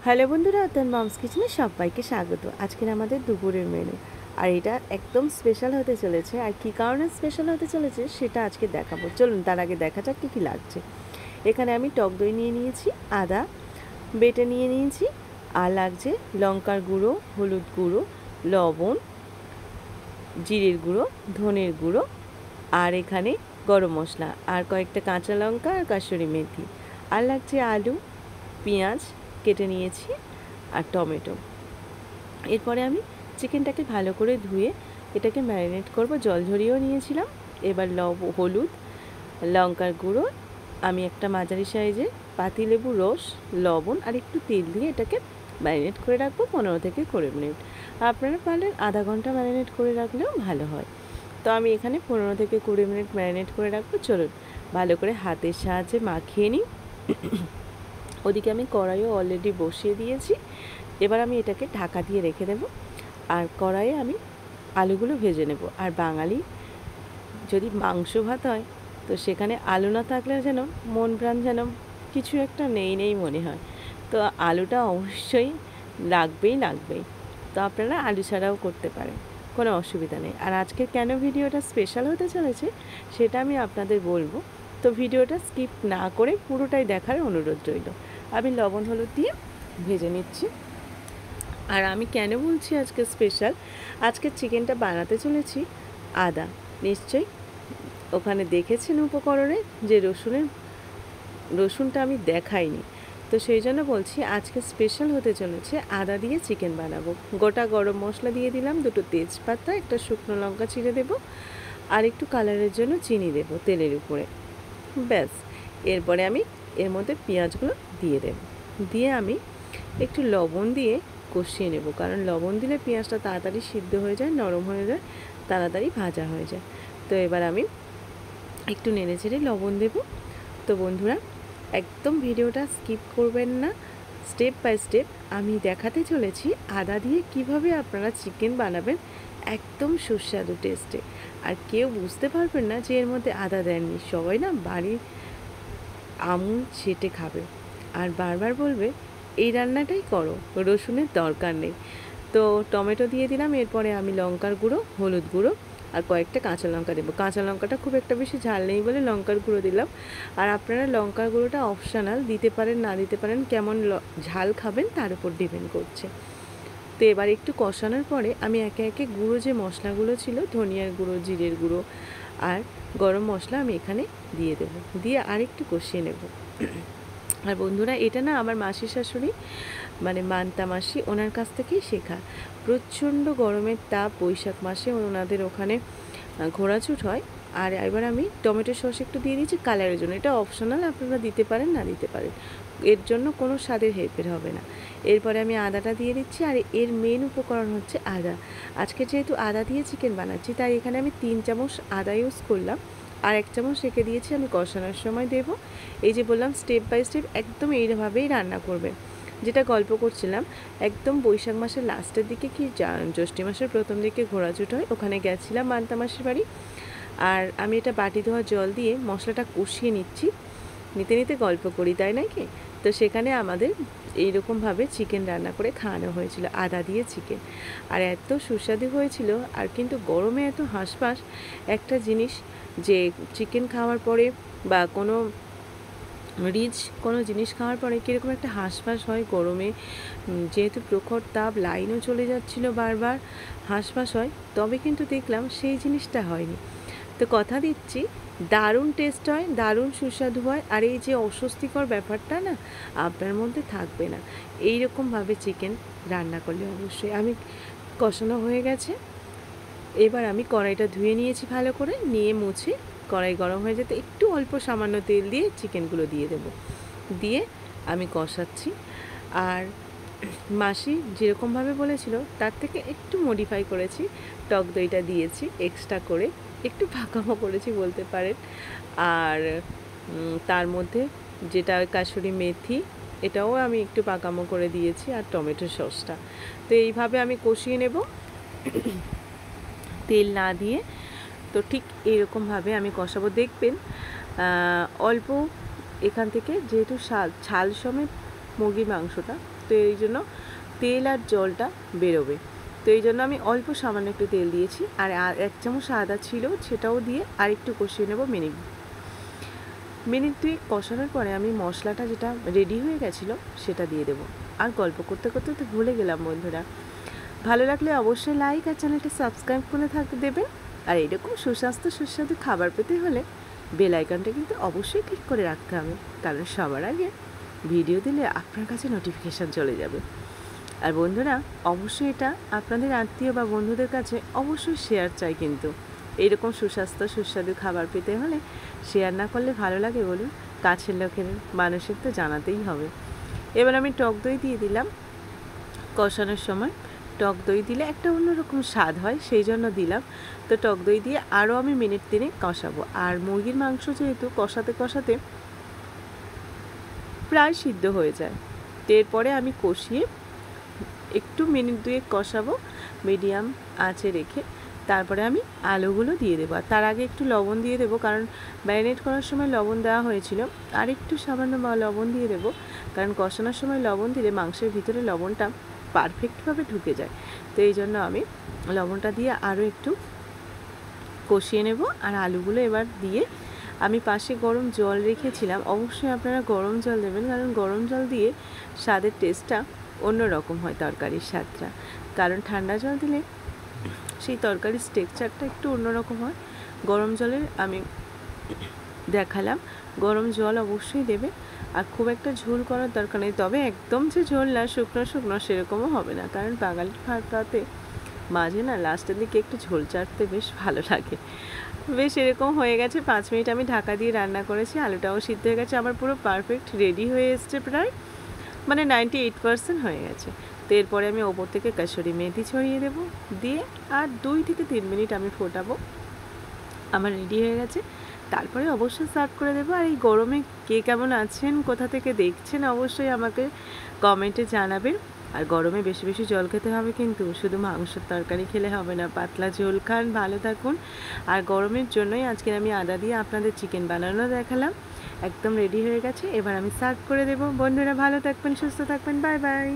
Hello বন্ধুরা, অতন moms কিচেনে সবাইকে স্বাগত। আজকের আমাদের দুপুরের মেনু, আর এটা একদম স্পেশাল হতে চলেছে। আর কী কারণে স্পেশাল হতে চলেছে সেটা আজকে দেখাবো। চলুন তার আগে দেখা যাক কী কী লাগছে। এখানে আমি টক দই নিয়ে নিয়েছি, আদা বেটে নিয়ে নিয়েছি, আর লাগছে লঙ্কার গুঁড়ো, হলুদ গুঁড়ো, লবণ, জিরের গুঁড়ো, ধনের গুঁড়ো, আর এখানে গরম মশলা, আর কয়েকটা কাঁচা লঙ্কা, আর কাসুরি মেথি, আর লাগছে আলু, পেঁয়াজ কেটে নিয়েছি, আর টমেটো। এরপরে আমি চিকেনটাকে ভালো করে ধুয়ে এটাকে ম্যারিনেট করব। জল ঝরিয়েও নিয়েছিলাম। এবার হলুদ, লঙ্কার গুঁড়ো, আমি একটা মাঝারি সাইজের পাতিলেবু রস, লবণ আর একটু তেল দিয়ে এটাকে ম্যারিনেট করে রাখবো 15 থেকে 20 মিনিট। আপনারা পারলেন আধা ঘন্টা ম্যারিনেট করে রাখলেও ভালো হয়। তো আমি এখানে 15 থেকে 20 মিনিট ম্যারিনেট করে রাখবো। চলুন ভালো করে হাতের সাহায্যে মাখিয়ে নিই। ওদিকে আমি কড়াইও অলরেডি বসিয়ে দিয়েছি। এবার আমি এটাকে ঢাকা দিয়ে রেখে দেব, আর কড়াইয়ে আমি আলুগুলো ভেজে নেব। আর বাঙালি যদি মাংস ভাত হয় তো সেখানে আলু না থাকলে যেন মন প্রাণ যেন কিছু একটা নেই মনে হয়। তো আলুটা অবশ্যই লাগবেই। তো আপনারা আলু ছাড়াও করতে পারেন, কোনো অসুবিধা নেই। আর আজকে কেন ভিডিওটা স্পেশাল হতে চলেছে সেটা আমি আপনাদের বলবো। তো ভিডিওটা স্কিপ না করে পুরোটাই দেখার অনুরোধ রইল। আমি লবণ হলুদ দিয়ে ভেজে নিচ্ছি। আর আমি কেন বলছি আজকে স্পেশাল, আজকে চিকেনটা বানাতে চলেছি আদা। নিশ্চয়ই ওখানে দেখেছেন উপকরণে যে রসুনটা আমি দেখাইনি, তো সেই জন্য বলছি আজকে স্পেশাল হতে চলেছে আদা দিয়ে চিকেন বানাবো। গোটা গরম মশলা দিয়ে দিলাম, দুটো তেজপাতা, একটা শুকনো লঙ্কা চিড়ে দেবো, আর একটু কালারের জন্য চিনি দেবো তেলের উপরে। ব্যাস, এরপরে আমি এর মধ্যে পেঁয়াজগুলো দিয়ে দেব। দিয়ে আমি একটু লবণ দিয়ে কষিয়ে নেব, কারণ লবণ দিলে পেঁয়াজটা তাড়াতাড়ি সিদ্ধ হয়ে যায়, নরম হয়ে যায়, তাড়াতাড়ি ভাজা হয়ে যায়। তো এবার আমি একটু নেড়ে চেড়ে লবণ দেব। তো বন্ধুরা, একদম ভিডিওটা স্কিপ করবেন না। স্টেপ বাই স্টেপ আমি দেখাতে চলেছি আদা দিয়ে কিভাবে আপনারা চিকেন বানাবেন একদম সুস্বাদু টেস্টে। আর কেউ বুঝতে পারবেন না যে এর মধ্যে আদা দেননি। সবাই না বাড়ির আমুল ছেটে খাবে আর বারবার বলবে এই রান্নাটাই করো, রসুনের দরকার নেই। তো টমেটো দিয়ে দিলাম। এরপরে আমি লঙ্কার গুঁড়ো, হলুদ গুঁড়ো আর কয়েকটা কাঁচা লঙ্কা দেবো। কাঁচা লঙ্কাটা খুব একটা বেশি ঝাল নেই বলে লঙ্কার গুঁড়ো দিলাম। আর আপনারা লঙ্কার গুঁড়োটা অপশানাল, দিতে পারেন না দিতে পারেন, কেমন ঝাল খাবেন তার উপর ডিপেন্ড করছে। তো এবার একটু কষানোর পরে আমি একে একে গুঁড়ো যে মশলাগুলো ছিল, ধনিয়ার গুঁড়ো, জিরের গুঁড়ো আর গরম মশলা আমি এখানে দিয়ে দেবো। দিয়ে আরেকটু কষিয়ে নেব। আর বন্ধুরা, এটা না আমার মাসির শাশুড়ি মানে মান্তা মাসি, ওনার কাছ থেকেই শেখা। প্রচণ্ড গরমের তাপ, বৈশাখ মাসে ওনাদের ওখানে ঘোড়াছুট হয়। আর এবার আমি টমেটো সস একটু দিয়ে দিয়েছি কালারের জন্য। এটা অপশনাল, আপনারা দিতে পারেন না দিতে পারেন, এর জন্য কোনো স্বাদের হেরফের হবে না। এরপরে আমি আদাটা দিয়ে দিচ্ছি। আর এর মেন উপকরণ হচ্ছে আদা। আজকে যেহেতু আদা দিয়ে চিকেন বানাচ্ছি, তাই এখানে আমি 3 চামচ আদা ইউজ করলাম, আর 1 চামচ রেখে দিয়েছি আমি কষানোর সময় দেব। এই যে বললাম স্টেপ বাই স্টেপ একদম এইভাবেই রান্না করবেন। যেটা গল্প করছিলাম, একদম বৈশাখ মাসের লাস্টের দিকে কি জ্যৈষ্ঠী মাসের প্রথম দিকে ঘোড়াছুট হয়, ওখানে গেছিলাম মান্তা মাসির বাড়ি। আর আমি এটা বাটি ধোয়া জল দিয়ে মশলাটা কষিয়ে নিচ্ছি। নিতে নিতে গল্প করি, তাই নাকি? তো সেখানে আমাদের এইরকমভাবে চিকেন রান্না করে খাওয়ানো হয়েছিল, আদা দিয়ে চিকেন। আর এত সুস্বাদু হয়েছিল। আর কিন্তু গরমে এত হাঁসফাঁস একটা জিনিস, যে চিকেন খাওয়ার পরে বা কোনো রিচ কোনো জিনিস খাওয়ার পরে কীরকম একটা হাঁসফাঁস হয় গরমে। যেহেতু প্রখর তাপ, লাইনও চলে যাচ্ছিল বারবার, হাঁসফাঁস হয়। তবে কিন্তু দেখলাম সেই জিনিসটা হয়নি। তো কথা দিচ্ছি দারুণ টেস্ট হয়, দারুণ সুস্বাদু হয়। আর এই যে অস্বস্তিকর ব্যাপারটা না আপনার মধ্যে থাকবে না এই রকমভাবে চিকেন রান্না করলে। অবশ্যই আমি কষানো হয়ে গেছে। এবার আমি কড়াইটা ধুয়ে নিয়েছি ভালো করে, নিয়ে মুছে কড়াই গরম হয়ে যেতে একটু অল্প সামান্য তেল দিয়ে চিকেনগুলো দিয়ে দেব। দিয়ে আমি কষাচ্ছি। আর মাসি যেরকমভাবে বলেছিল তার থেকে একটু মডিফাই করেছি, টক দইটা দিয়েছি এক্সট্রা করে, একটু ফাঁকামো করেছি বলতে পারেন। আর তার মধ্যে যেটা কাসুরি মেথি, এটাও আমি একটু পাকামো করে দিয়েছি, আর টমেটো সসটা। তো এইভাবে আমি কষিয়ে নেব তেল না দিয়ে। তো ঠিক এইরকমভাবে আমি কষাবো। দেখবেন অল্প এখান থেকে, যেহেতু ছাল সমেত মুরগির মাংসটা, তো এই জন্য তেল আর জলটা বেরোবে। তো এই জন্য আমি অল্প সামান্য একটু তেল দিয়েছি, আর 1 চামচ আদা ছিল সেটাও দিয়ে আর একটু কষিয়ে নেব মিনিট 2 কষানোর পরে আমি মশলাটা যেটা রেডি হয়ে গেছিলো সেটা দিয়ে দেবো। আর গল্প করতে করতে তো ভুলে গেলাম বন্ধুরা, ভালো লাগলে অবশ্যই লাইক আর চ্যানেলটা সাবস্ক্রাইব করে থাকতে দেবেন। আর এরকম সুস্বাদু খাবার পেতে হলে বেল আইকনটা কিন্তু অবশ্যই ক্লিক করে রাখতে হবে, কারণ সবার আগে ভিডিও দিলে আপনার কাছে নোটিফিকেশান চলে যাবে। আর বন্ধুরা অবশ্যই এটা আপনাদের আত্মীয় বা বন্ধুদের কাছে অবশ্যই শেয়ার চাই, কিন্তু এইরকম সুস্বাদু খাবার পেতে হলে শেয়ার না করলে ভালো লাগে বলুন? কাছের লোকের মানুষের তো জানাতেই হবে। এবার আমি টক দই দিয়ে দিলাম। কষানোর সময় টক দই দিলে একটা অন্যরকম স্বাদ হয়, সেই জন্য দিলাম। তো টক দই দিয়ে আরও আমি মিনিট 3 কষাবো। আর মুরগির মাংস যেহেতু কষাতে কষাতে প্রায় সিদ্ধ হয়ে যায়, তো এরপরে আমি কষিয়ে একটু মিনিট 2 কষাবো মিডিয়াম আঁচে রেখে। তারপরে আমি আলুগুলো দিয়ে দেবো। আর তার আগে একটু লবণ দিয়ে দেবো, কারণ ম্যারিনেট করার সময় লবণ দেওয়া হয়েছিল। আর একটু সামান্য লবণ দিয়ে দেবো, কারণ কষানোর সময় লবণ দিলে মাংসের ভিতরে লবণটা পারফেক্টভাবে ঢুকে যায়। তো এই জন্য আমি লবণটা দিয়ে আরও একটু কষিয়ে নেব। আর আলুগুলো এবার দিয়ে আমি পাশে গরম জল রেখেছিলাম, অবশ্যই আপনারা গরম জল দেবেন, কারণ গরম জল দিয়ে স্বাদের টেস্টটা অন্য রকম হয়, তরকারির স্বাদটা। কারণ ঠান্ডা জল দিলে সেই তরকারির টেক্সচারটা একটু অন্যরকম হয়। গরম জলের আমি দেখালাম, গরম জল অবশ্যই দেবে। আর খুব একটা ঝোল করার দরকার নেই, তবে একদম যে ঝোল না শুকনো সেরকমও হবে না, কারণ বাঙালি ভাতটাতে মাঝে না লাস্টের দিকে একটু ঝোল চাটতে বেশ ভালো লাগে। বেশ এরকম হয়ে গেছে, 5 মিনিট আমি ঢাকা দিয়ে রান্না করেছি। আলুটাও সিদ্ধ হয়ে গেছে, আমার পুরো পারফেক্ট রেডি হয়ে এসছে, প্রায় মানে 98% হয়ে গেছে। তো এরপরে আমি ওপর থেকে কাসুরি মেথি ছড়িয়ে দেবো, দিয়ে আর 2 থেকে 3 মিনিট আমি ফোটাবো। আমার রেডি হয়ে গেছে, তারপরে অবশ্যই সার্ভ করে দেবো। আর এই গরমে কে কেমন আছেন, কোথা থেকে দেখছেন অবশ্যই আমাকে কমেন্টে জানাবেন। আর গরমে বেশি বেশি জল খেতে হবে, কিন্তু শুধু মাংসের তরকারি খেলে হবে না, পাতলা ঝোল খান, ভালো থাকুন। আর গরমের জন্যই আজকে আমি আদা দিয়ে আপনাদের চিকেন বানানো দেখালাম। একদম রেডি হয়ে গেছে, এবার আমি সার্ভ করে দেবো। বন্ধুরা ভালো থাকবেন, সুস্থ থাকবেন, বাই বাই।